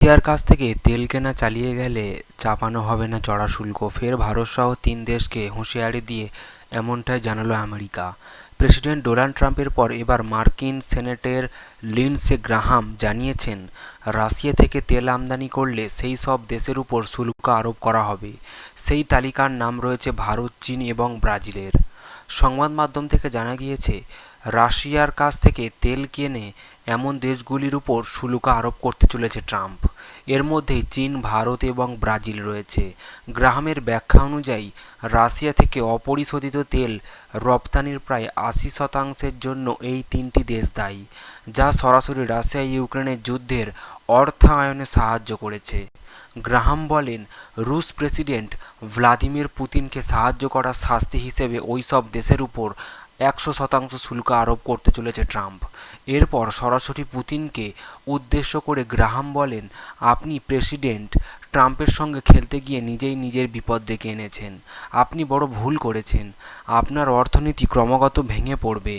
রাশিয়ার কাছ থেকে তেল কেনা চালিয়ে গেলে চাপানো হবে না চড়া শুল্ক। ফের ভারতসহ ৩ দেশকে হুঁশিয়ারি দিয়ে এমনটাই জানালো আমেরিকা। প্রেসিডেন্ট ডোনাল্ড ট্রাম্পের পর এবার মার্কিন সেনেটর লিন্ডসে গ্রাহাম জানিয়েছেন, রাশিয়া থেকে তেল আমদানি করলে সেই সব দেশের উপর শুল্ক আরোপ করা হবে। সেই তালিকার নাম রয়েছে ভারত, চীন এবং ব্রাজিলের। সংবাদ মাধ্যম থেকে জানা গিয়েছে, রাশিয়ার কাছ থেকে তেল কেনে এমন দেশগুলির উপর শুল্ক আরোপ করতে চলেছে ট্রাম্প। এর মধ্যে চীন, ভারত এবং ব্রাজিল রয়েছে। গ্রাহামের ব্যাখ্যা অনুযায়ী, রাশিয়া থেকে অপরিশোধিত তেল রপ্তানির প্রায় ৮০% জন্য এই ৩টি দেশ দায়ী, যা সরাসরি রাশিয়া ইউক্রেনের যুদ্ধের অর্থায়নে সাহায্য করেছে। গ্রাহাম বলেন, রুশ প্রেসিডেন্ট ভ্লাদিমির পুতিনকে সাহায্য করার শাস্তি হিসেবে ওই সব দেশের উপর ১০০% শুল্ক আরোপ করতে চলেছে ট্রাম্প। এরপর সরাসরি পুতিনকে উদ্দেশ্য করে গ্রাহাম বলেন, আপনি প্রেসিডেন্ট ট্রাম্পের সঙ্গে খেলতে গিয়ে নিজেই নিজের বিপদ ডেকে এনেছেন। আপনি বড় ভুল করেছেন। আপনার অর্থনীতি ক্রমাগত ভেঙে পড়বে।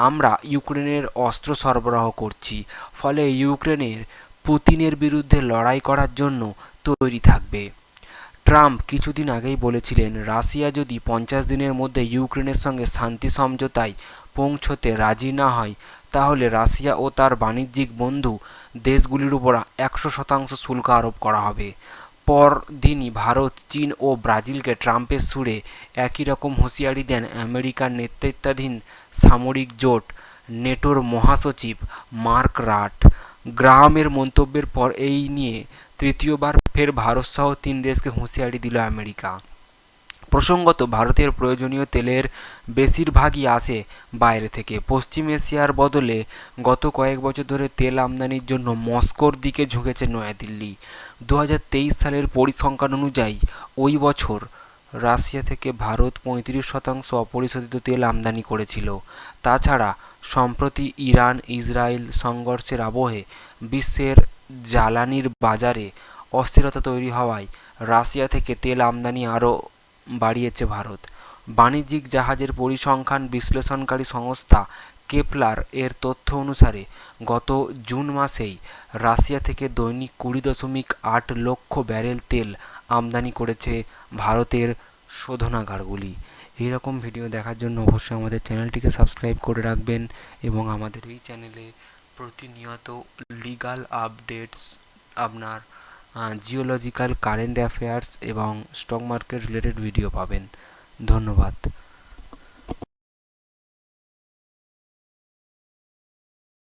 আমরা ইউক্রেনের অস্ত্র সরবরাহ করছি, ফলে ইউক্রেনের পুতিনের বিরুদ্ধে লড়াই করার জন্য তৈরি থাকবে। ট্রাম্প কিছুদিন আগেই বলেছিলেন, রাশিয়া যদি ৫০ দিনের মধ্যে ইউক্রেনের সঙ্গে শান্তি সমঝোতায় পৌঁছতে রাজি না হয়, তাহলে রাশিয়া ও তার বাণিজ্যিক বন্ধু দেশগুলির উপর ১০০% শুল্ক আরোপ করা হবে। পরদিনই ভারত, চীন ও ব্রাজিলকে ট্রাম্পের সুরে একই রকম হুঁশিয়ারি দেন আমেরিকার নেতৃত্বাধীন সামরিক জোট নেটোর মহাসচিব মার্ক রাট। গ্রাহামের মন্তব্যের পর এই নিয়ে তৃতীয়বার ফের ভারতসহ ৩ দেশকে হুঁশিয়ারি দিল আমেরিকা। প্রসঙ্গত, ভারতের প্রয়োজনীয় তেলের বেশিরভাগই আসে বাইরে থেকে। পশ্চিম এশিয়ার বদলে গত কয়েক বছর ধরে তেল আমদানির জন্য মস্কোর দিকে ঝুঁকেছে নয়াদিল্লি। ২০২৩ সালের পরিসংখ্যান অনুযায়ী ওই বছর রাশিয়া থেকে ভারত ৩৫% অপরিশোধিত তেল আমদানি করেছিল। তাছাড়া সম্প্রতি ইরান ইসরায়েল সংঘর্ষের আবহে বিশ্বের জ্বালানির বাজারে অস্থিরতা তৈরি হওয়ায় রাশিয়া থেকে তেল আমদানি আরও বাড়িয়েছে ভারত। বাণিজ্যিক জাহাজের পরিসংখ্যান বিশ্লেষণকারী সংস্থা কেপলার এর তথ্য অনুসারে গত জুন মাসেই রাশিয়া থেকে দৈনিক ২০.৮ লক্ষ ব্যারেল তেল আমদানি করেছে ভারতের শোধনাগারগুলি। এইরকম ভিডিও দেখার জন্য অবশ্যই আমাদের চ্যানেলটিকে সাবস্ক্রাইব করে রাখবেন এবং আমাদের এই চ্যানেলে প্রতিনিয়ত লিগাল আপডেটস, আপনার জিওলজিক্যাল কারেন্ট অ্যাফেয়ার্স এবং স্টক মার্কেট রিলেটেড ভিডিও পাবেন। ধন্যবাদ।